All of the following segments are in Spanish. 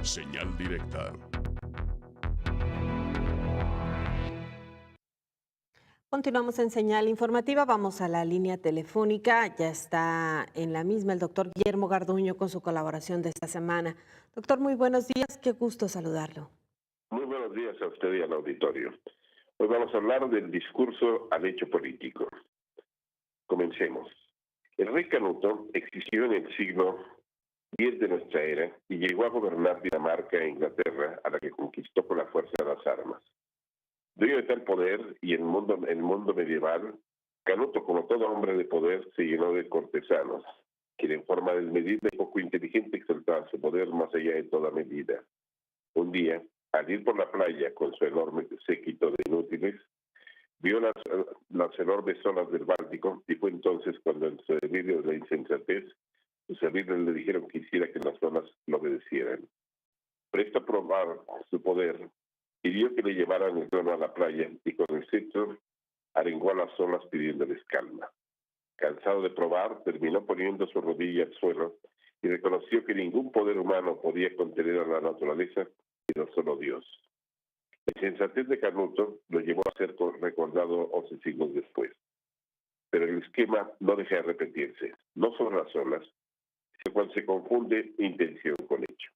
Señal directa. Continuamos en señal informativa, vamos a la línea telefónica, ya está en la misma el doctor Guillermo Garduño con su colaboración de esta semana. Doctor, muy buenos días, qué gusto saludarlo. Muy buenos días a usted y al auditorio. Hoy vamos a hablar del discurso al hecho político. Comencemos. El rey Canuto existió en el siglo X de nuestra era y llegó a gobernar Dinamarca e Inglaterra, a la que conquistó con la fuerza de las armas. Dueño de tal poder y en el mundo medieval, Canuto, como todo hombre de poder, se llenó de cortesanos, quien en forma desmedida y poco inteligente exaltaba su poder más allá de toda medida. Un día, al ir por la playa con su enorme séquito de inútiles, vio las enormes olas del Báltico y fue entonces cuando en su delirio de la insensatez, sus serviles le dijeron que hiciera que las olas lo obedecieran. Presto a probar su poder, pidió que le llevaran el trono a la playa y con el cetro arengó a las olas pidiéndoles calma. Cansado de probar, terminó poniendo su rodilla al suelo y reconoció que ningún poder humano podía contener a la naturaleza, sino solo Dios. La insensatez de Canuto lo llevó a ser recordado 11 siglos después. Pero el esquema no deja de repetirse. No son las olas, sino cuando se confunde intención con hecho.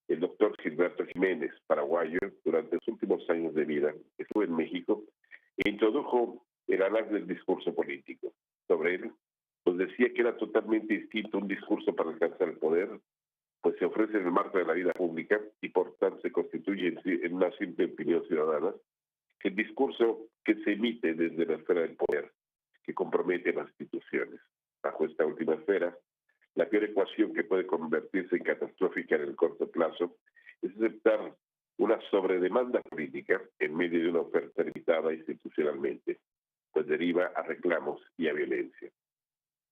El doctor Gilberto Jiménez, paraguayo, durante los últimos años de vida, estuvo en México e introdujo el análisis del discurso político. Sobre él, nos decía que era totalmente distinto un discurso para alcanzar el poder, pues se ofrece en el marco de la vida pública y por tanto se constituye en una simple opinión ciudadana, que el discurso que se emite desde la esfera del poder, que compromete las instituciones. Bajo esta última esfera, la peor ecuación que puede convertirse en catastrófica en el corto plazo es aceptar una sobredemanda política en medio de una oferta limitada institucionalmente, pues deriva a reclamos y a violencia.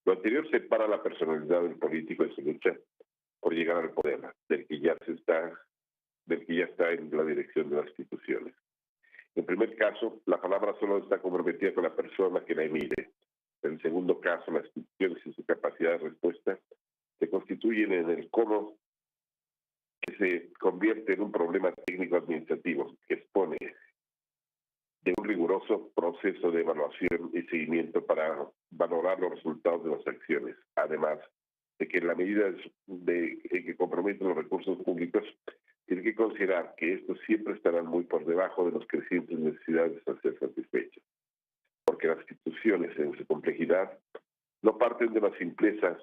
Lo anterior separa la personalidad del político de su lucha por llegar al poder, del que ya está en la dirección de las instituciones. En primer caso, la palabra solo está comprometida con la persona que la emite. En el segundo caso, las instituciones y su capacidad de respuesta se constituyen en el cómo que se convierte en un problema técnico-administrativo que expone de un riguroso proceso de evaluación y seguimiento para valorar los resultados de las acciones. Además de que en la medida en que comprometen los recursos públicos, tiene que considerar que estos siempre estarán muy por debajo de las crecientes necesidades de ser satisfechos, porque las instituciones en su complejidad no parten de la simpleza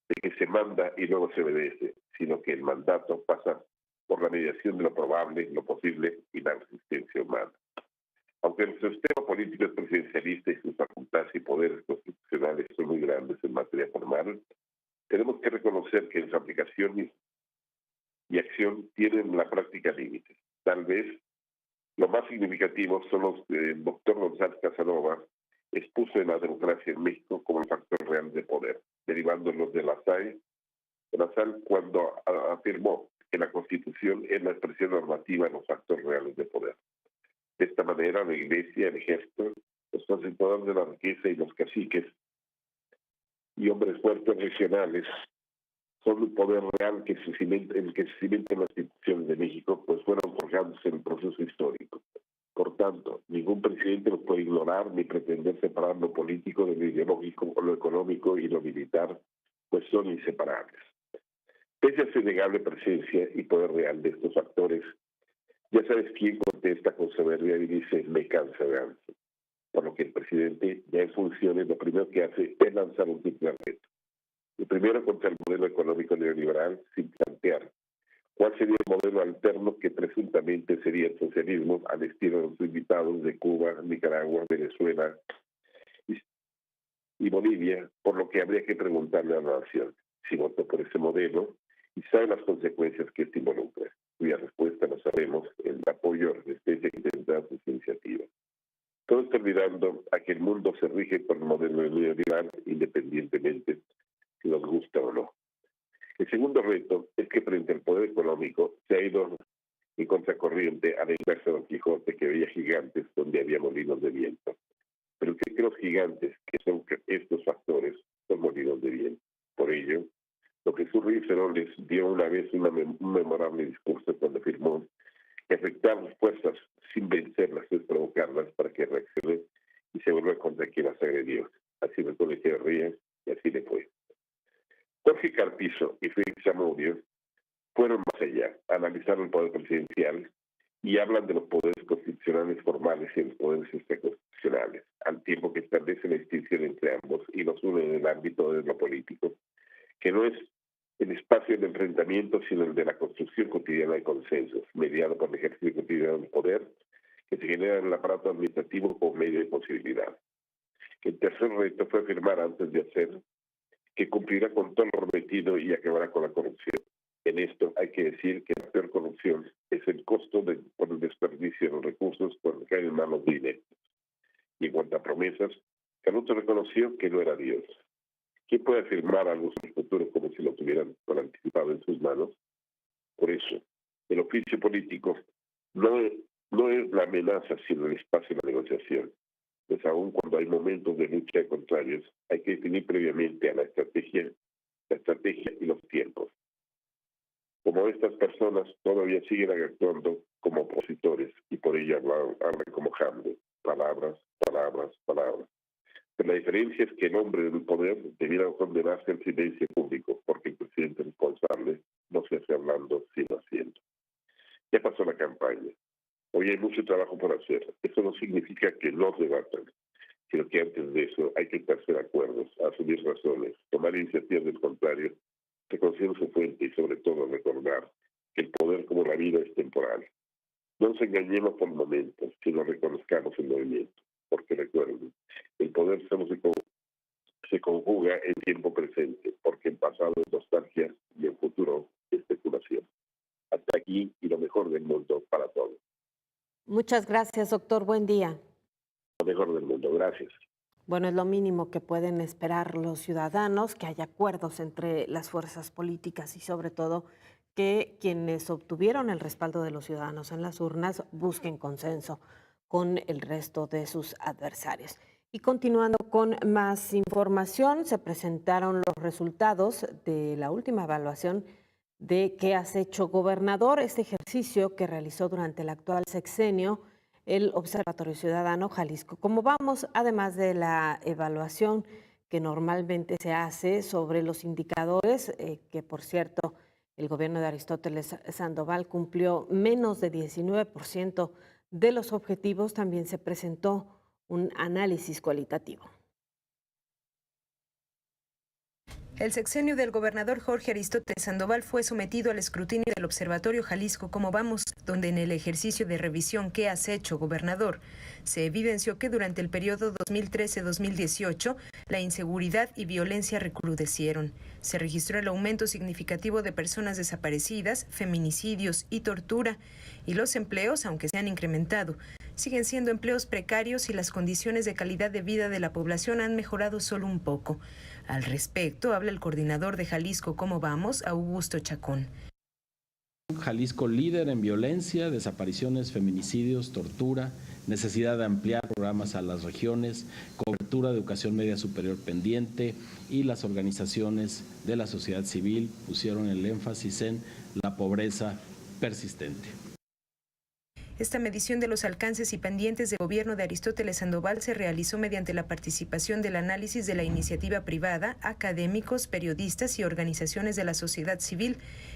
de que se manda y luego se obedece, sino que el mandato pasa por la mediación de lo probable, lo posible y la resistencia humana. Aunque el sistema político es presidencialista y sus facultades y poderes constitucionales son muy grandes en materia formal, tenemos que reconocer que en su aplicación y acción tienen la práctica límites. Tal vez lo más significativo son los que el doctor González Casanova expuso en la democracia en México como el factor real de poder, derivándolos de la SAE, cuando afirmó que la Constitución es la expresión normativa de los factores reales de poder. De esta manera, la Iglesia, el Ejército, los concentradores de la riqueza y los caciques y hombres fuertes regionales son el poder real en el que se cimentan las instituciones de México, pues fueron forjándose en el proceso histórico. Por tanto, ningún presidente lo puede ignorar ni pretender separar lo político de lo ideológico o lo económico y lo militar, pues son inseparables. Pese a su innegable presencia y poder real de estos factores, ya sabes quién contesta con soberbia y dice, me cansa de ansia. Por lo que el presidente, ya en funciones, lo primero que hace es lanzar un triple reto. El primero contra el modelo económico neoliberal, sin plantear cuál sería el modelo alterno que presuntamente sería el socialismo al estilo de los invitados de Cuba, Nicaragua, Venezuela y Bolivia, por lo que habría que preguntarle a la nación si votó por ese modelo y sabe las consecuencias que esto involucra, cuya respuesta no sabemos, el apoyo, resistencia que tendrá sus iniciativas. Todo está olvidando a que el mundo se rige por el modelo neoliberal independientemente si nos gusta o no. El segundo reto es que frente al poder económico se ha ido en contracorriente a la inversa de Don Quijote, que veía gigantes donde había molinos de viento. Pero cree que los gigantes, que son estos factores, son molinos de viento. Por ello, lo Jesús Ruiz Heroles dio una vez un memorable discurso cuando afirmó que afectar las fuerzas sin vencerlas es provocarlas para que reaccionen y se vuelva contra quien las agredió. Así me colegio Ríos y así le fue. Jorge Carpizo y Félix Zamudio fueron más allá, analizaron el poder presidencial y hablan de los poderes constitucionales formales y los poderes extraconstitucionales, al tiempo que establecen la distinción entre ambos y los unen en el ámbito de lo político, que no es el espacio del enfrentamiento, sino el de la construcción cotidiana de consensos, mediado por el ejercicio cotidiano del poder, que se genera en el aparato administrativo como medio de posibilidad. El tercer reto fue afirmar antes de hacer que cumplirá con todo lo prometido y acabará con la corrupción. En esto hay que decir que la peor corrupción es el costo por el desperdicio de los recursos cuando caen en manos de ineptos. Y en cuanto a promesas, Canuto reconoció que no era Dios. ¿Quién puede afirmar algo sobre el futuro como si lo tuvieran por anticipado en sus manos? Por eso, el oficio político no es la amenaza, sino el espacio de la negociación. Pues aún cuando hay momentos de lucha de contrarios, hay que definir previamente a la estrategia y los tiempos. Como estas personas todavía siguen actuando como opositores y por ello hablan como Hamlet, palabras, palabras, palabras. Pero la diferencia es que el hombre del poder debiera condenarse al silencio público, porque el presidente responsable no se hace hablando, sino haciendo. Ya pasó la campaña. Hoy hay mucho trabajo por hacer. Eso no significa que no debatan, sino que antes de eso hay que establecer acuerdos, asumir razones, tomar iniciativas del contrario, reconocer su fuente y sobre todo recordar que el poder como la vida es temporal. No nos engañemos por momentos, sino reconozcamos el movimiento, porque recuerden, el poder solo se conjuga en tiempo presente, porque el pasado es nostalgia y el futuro es especulación. Hasta aquí y lo mejor del mundo para todos. Muchas gracias, doctor. Buen día. Lo mejor del mundo. Gracias. Bueno, es lo mínimo que pueden esperar los ciudadanos, que haya acuerdos entre las fuerzas políticas y sobre todo que quienes obtuvieron el respaldo de los ciudadanos en las urnas busquen consenso con el resto de sus adversarios. Y continuando con más información, se presentaron los resultados de la última evaluación de ¿Qué has hecho, gobernador?, este ejercicio que realizó durante el actual sexenio el Observatorio Ciudadano Jalisco. ¿Cómo vamos? Además de la evaluación que normalmente se hace sobre los indicadores, que por cierto el gobierno de Aristóteles Sandoval cumplió menos de 19% de los objetivos, también se presentó un análisis cualitativo. El sexenio del gobernador Jorge Aristóteles Sandoval fue sometido al escrutinio del Observatorio Jalisco Cómo Vamos, donde en el ejercicio de revisión ¿Qué has hecho, gobernador?, se evidenció que durante el periodo 2013-2018 la inseguridad y violencia recrudecieron. Se registró el aumento significativo de personas desaparecidas, feminicidios y tortura, y los empleos, aunque se han incrementado, siguen siendo empleos precarios y las condiciones de calidad de vida de la población han mejorado solo un poco. Al respecto, habla el coordinador de Jalisco Cómo Vamos, Augusto Chacón. Jalisco líder en violencia, desapariciones, feminicidios, tortura, necesidad de ampliar programas a las regiones, cobertura de educación media superior pendiente, y las organizaciones de la sociedad civil pusieron el énfasis en la pobreza persistente. Esta medición de los alcances y pendientes de gobierno de Aristóteles Sandoval se realizó mediante la participación del análisis de la iniciativa privada, académicos, periodistas y organizaciones de la sociedad civil,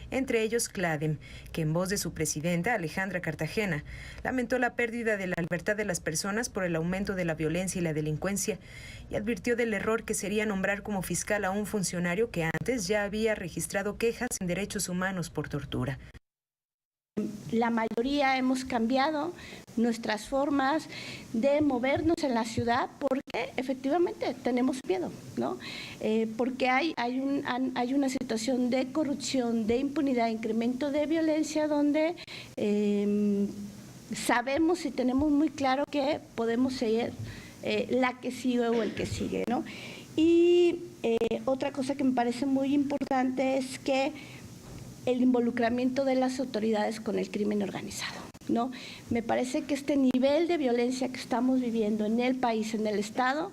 entre ellos CLADEM, que en voz de su presidenta, Alejandra Cartagena, lamentó la pérdida de la libertad de las personas por el aumento de la violencia y la delincuencia y advirtió del error que sería nombrar como fiscal a un funcionario que antes ya había registrado quejas en derechos humanos por tortura. La mayoría hemos cambiado nuestras formas de movernos en la ciudad porque efectivamente tenemos miedo, ¿no? Porque hay una situación de corrupción, de impunidad, incremento de violencia donde sabemos y tenemos muy claro que podemos ser la que sigue o el que sigue, ¿no? Y otra cosa que me parece muy importante es que el involucramiento de las autoridades con el crimen organizado, ¿no? Me parece que este nivel de violencia que estamos viviendo en el país, en el Estado,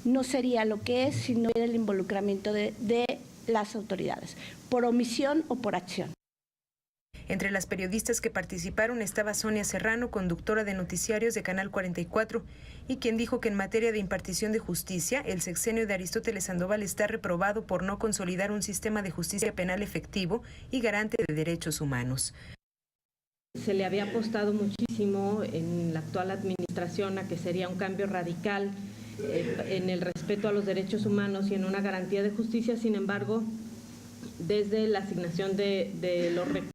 no sería lo que es si no hubiera el involucramiento de las autoridades, por omisión o por acción. Entre las periodistas que participaron estaba Sonia Serrano, conductora de noticiarios de Canal 44, y quien dijo que en materia de impartición de justicia, el sexenio de Aristóteles Sandoval está reprobado por no consolidar un sistema de justicia penal efectivo y garante de derechos humanos. Se le había apostado muchísimo en la actual administración a que sería un cambio radical en el respeto a los derechos humanos y en una garantía de justicia. Sin embargo, desde la asignación de los recursos